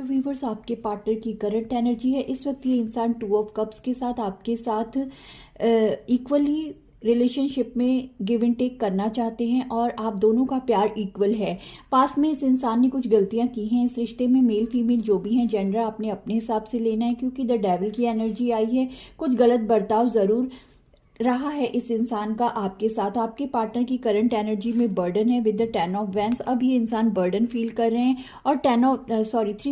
Hello viewers, आपके partner की current energy है इस वक्त। ये इंसान 2 ऑफ कप्स के साथ आपके साथ इक्वली रिलेशनशिप में गिव एंड टेक करना चाहते हैं और आप दोनों का प्यार इक्वल है। पास्ट में इस इंसान ने कुछ गलतियां की हैं इस रिश्ते में। मेल फीमेल जो भी हैं, जेंडर आपने अपने हिसाब से लेना है क्योंकि द डेविल की एनर्जी आई है। कुछ गलत बर्ताव ज़रूर रहा है इस इंसान का आपके साथ। आपके पार्टनर की करंट एनर्जी में बर्डन है विद द 10 ऑफ वैंस। अब ये इंसान बर्डन फील कर रहे हैं और 3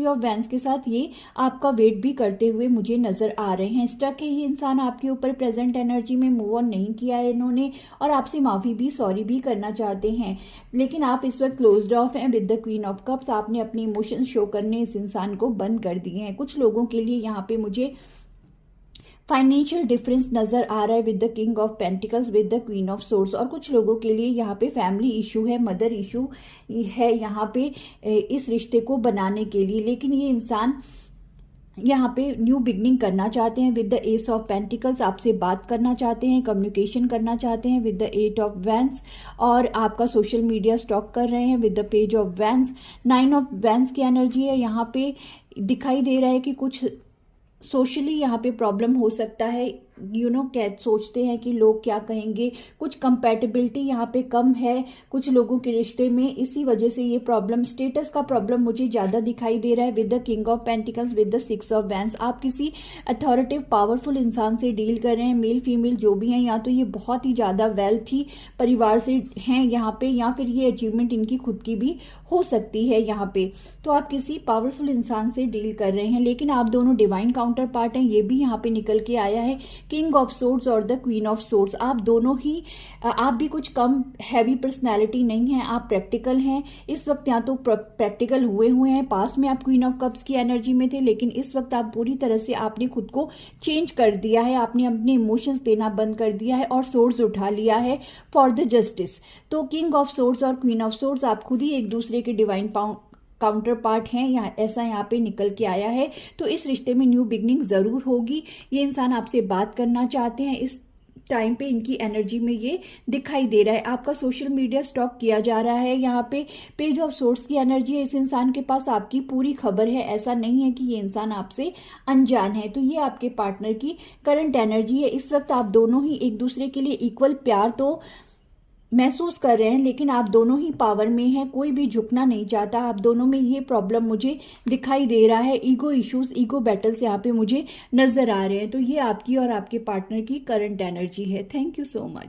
ऑफ वैंस के साथ ये आपका वेट भी करते हुए मुझे नजर आ रहे हैं। स्टक है ये इंसान आपके ऊपर प्रेजेंट एनर्जी में, मूव ऑन नहीं किया है इन्होंने और आपसे माफ़ी भी, सॉरी भी करना चाहते हैं। लेकिन आप इस वक्त क्लोज्ड ऑफ हैं with the queen of cups. आपने अपने इमोशंस शो करने इस इंसान को बंद कर दिए हैं। कुछ लोगों के लिए यहाँ पे मुझे फाइनेंशियल डिफरेंस नजर आ रहा है with the king of pentacles with the queen of swords. और कुछ लोगों के लिए यहाँ पे फैमिली इशू है, मदर इशू है यहाँ पे इस रिश्ते को बनाने के लिए। लेकिन ये इंसान यहाँ पे न्यू बिगनिंग करना चाहते हैं with the S of pentacles. आपसे बात करना चाहते हैं, कम्युनिकेशन करना चाहते हैं विद द 8 ऑफ वैंस। और आपका सोशल मीडिया स्टॉक कर रहे हैं with the page of vents. 9 of vents की एनर्जी है यहाँ पे। दिखाई दे रहा है कि कुछ सोशली यहाँ पे प्रॉब्लम हो सकता है। क्या सोचते हैं कि लोग क्या कहेंगे। कुछ कंपैटिबिलिटी यहाँ पे कम है कुछ लोगों के रिश्ते में, इसी वजह से ये प्रॉब्लम, स्टेटस का प्रॉब्लम मुझे ज़्यादा दिखाई दे रहा है with the king of pentacles with the 6 of vents. आप किसी अथॉरिटिव पावरफुल इंसान से डील कर रहे हैं, मेल फीमेल जो भी हैं। या तो ये बहुत ही ज़्यादा वेल्थी परिवार से हैं यहाँ पे, या फिर ये अचीवमेंट इनकी खुद की भी हो सकती है यहाँ पे। तो आप किसी पावरफुल इंसान से डील कर रहे हैं। लेकिन आप दोनों डिवाइन काउंटर पार्ट हैं, ये भी यहाँ पे निकल के आया है, किंग ऑफ सोर्ड्स और द क्वीन ऑफ सोर्ड्स। आप दोनों ही, आप भी कुछ कम हैवी पर्सनैलिटी नहीं है, आप प्रैक्टिकल हैं इस वक्त। या तो प्रैक्टिकल हुए हैं, पास्ट में आप क्वीन ऑफ कप्स की एनर्जी में थे, लेकिन इस वक्त आप पूरी तरह से आपने खुद को चेंज कर दिया है। आपने अपने इमोशंस देना बंद कर दिया है और सोर्ड्स उठा लिया है फॉर द जस्टिस। तो किंग ऑफ सोर्ड्स और क्वीन ऑफ सोर्ड्स आप खुद ही एक दूसरे के डिवाइन काउंटर पार्ट हैं, यहाँ ऐसा यहाँ पे निकल के आया है। तो इस रिश्ते में न्यू बिगनिंग जरूर होगी। ये इंसान आपसे बात करना चाहते हैं इस टाइम पे, इनकी एनर्जी में ये दिखाई दे रहा है। आपका सोशल मीडिया स्टॉक किया जा रहा है यहाँ पे। पेज ऑफ सोर्स की एनर्जी है, इस इंसान के पास आपकी पूरी खबर है। ऐसा नहीं है कि ये इंसान आपसे अनजान है। तो ये आपके पार्टनर की करंट एनर्जी है। इस वक्त आप दोनों ही एक दूसरे के लिए इक्वल प्यार तो महसूस कर रहे हैं, लेकिन आप दोनों ही पावर में हैं, कोई भी झुकना नहीं चाहता। आप दोनों में ये प्रॉब्लम मुझे दिखाई दे रहा है, ईगो इश्यूज, ईगो बैटल्स यहाँ पे मुझे नजर आ रहे हैं। तो ये आपकी और आपके पार्टनर की करंट एनर्जी है। Thank you so much.